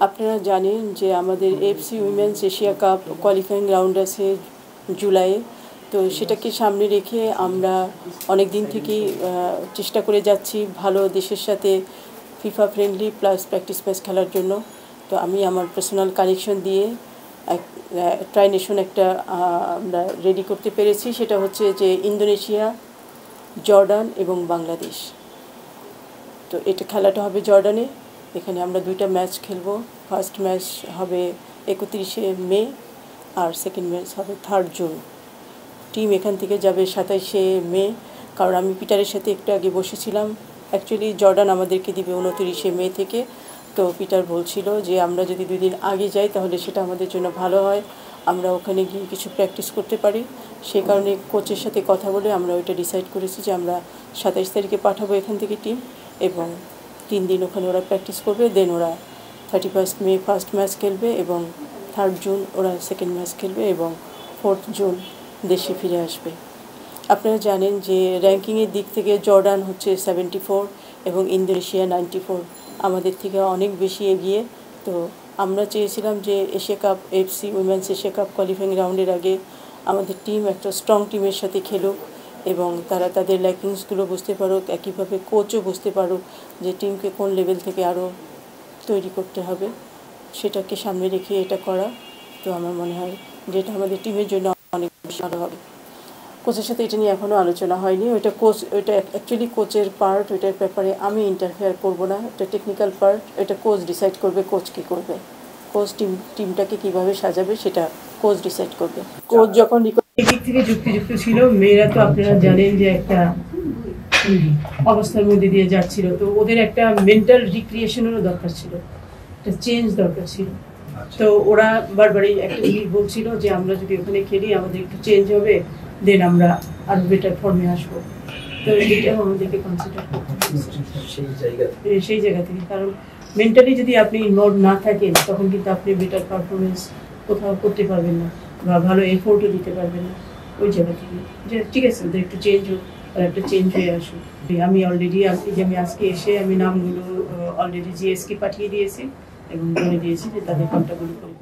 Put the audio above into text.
আপনারা জানেন যে আমাদের FC women's Asia cup qualifying round আছে জুলাইয়ে। তো সেটাকে সামনে রেখে আমরা অনেক দিন থেকেই চেষ্টা করে যাচ্ছি ভালো দেশের সাথে FIFA friendly plus practice match খেলার জন্য। তো আমি আমার পার্সোনাল কানেকশন দিয়ে ট্রাই নেশন একটা আমরা রেডি করতে পেরেছি। সেটা হচ্ছে যে ইন্দোনেশিয়া, জর্ডান এবং বাংলাদেশ। তো এটা খেলাটা হবে জর্ডানে। এখানে আমরা 2টা ম্যাচ খেলবো। ফার্স্ট ম্যাচ হবে 31শে মে আর সেকেন্ড ম্যাচ হবে 3rd জুন। টিম এখান থেকে যাবে 27শে মে, কারণ আমি পিটারের সাথে একটু আগে বসেছিলাম। অ্যাকচুয়ালি জর্ডান আমাদেরকে দিবে 29শে মে থেকে। তো পিটার বলছিল যে আমরা যদি 2 দিন আগে যাই তাহলে সেটা আমাদের জন্য ভালো হয়, আমরা ওখানে গিয়ে কিছু প্র্যাকটিস করতে পারি। সে কারণে কোচের সাথে কথা বলে আমরা ওইটা ডিসাইড করেছি যে আমরা 27 তারিখে পাঠাবো এখান থেকে টিম, এবং 3 দিন ওখানে ওরা প্র্যাকটিস করবে। দেন ওরা 31 মে ফার্স্ট ম্যাচ খেলবে এবং 3rd জুন ওরা সেকেন্ড ম্যাচ খেলবে এবং 4th জুন দেশে ফিরে আসবে। আপনারা জানেন যে র্যাঙ্কিংয়ের দিক থেকে জর্ডান হচ্ছে 74 এবং ইন্দোনেশিয়া 94, আমাদের থেকে অনেক বেশি এগিয়ে। তো আমরা চেয়েছিলাম যে Asia cup FC women's Asia cup qualifying রাউন্ডের আগে আমাদের টিম একটা স্ট্রং টিমের সাথে খেলুক এবং তারা তাদের ল্যাকিংসগুলো বুঝতে পারুক, একইভাবে কোচও বুঝতে পারুক যে টিমকে কোন লেভেল থেকে আরও তৈরি করতে হবে, সেটাকে সামনে রেখে এটা করা। তো আমার মনে হয় যে এটা আমাদের টিমের জন্য অনেক বেশি ভালো হবে। কোচের সাথে এটা নিয়ে এখনও আলোচনা হয়নি। ওইটা অ্যাকচুয়ালি কোচের পার্ট, ওইটার ব্যাপারে আমি ইন্টারফেয়ার করব না। এটা টেকনিক্যাল পার্ট, এটা কোচ ডিসাইড করবে কোচ কী করবে, কোচ টিমটাকে কীভাবে সাজাবে সেটা কোচ ডিসাইড করবে। কোচ যখন দিক থেকে যুক্তিযুক্ত ছিল, মেয়েরা তো আপনারা জানেন যে একটা অবস্থার মধ্যে দিয়ে যাচ্ছিল, তো ওদের একটা মেন্টাল রিক্রিয়েশনেরও দরকার ছিল, একটা চেঞ্জ দরকার ছিল। তো ওরা বারবারই একটা জিনিস বলছিল যে আমরা যদি ওখানে খেলি আমাদের একটু চেঞ্জ হবে, দেন আমরা আরো বেটার ফর্মে আসবো। তো এটাও আমাদেরকে কনসিডার করতে হবে সেই জায়গা থেকে, কারণ মেন্টালি যদি আপনি ইনভলভ না থাকেন তখন কিন্তু আপনি বেটার পারফরমেন্স কোথাও করতে পারবেন না বা ভালো এফোর্টও দিতে পারবেন না ওই জায়গা থেকে। যে ঠিক আছে ওদের একটু চেঞ্জ হোক আর একটা চেঞ্জ হয়ে আসুক। আমি অলরেডি আমি আজকে এসে আমি নামগুলো অলরেডি জিএসকে পাঠিয়ে দিয়েছি এবং বলে দিয়েছি যে তাদের কন্ট্যাক্টগুলো করে